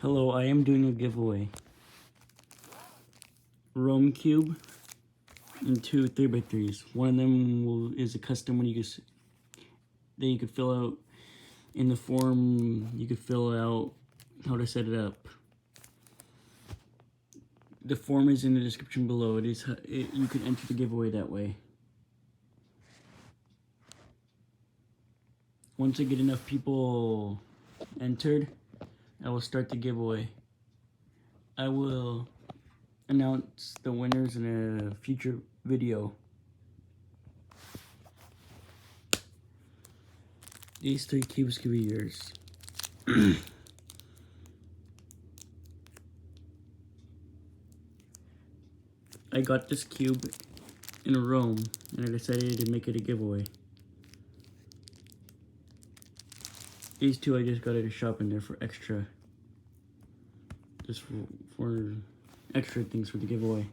Hello, I am doing a giveaway. Rome cube and two 3x3s. One of them is a custom one that you could fill out in the form. You could fill out how to set it up. The form is in the description below. You can enter the giveaway that way. Once I get enough people entered, I will start the giveaway. I will announce the winners in a future video. These 3 cubes could be yours. I got this cube in Rome, and I decided to make it a giveaway. These 2 I just got at a shop in there for extra. Just for extra things for the giveaway.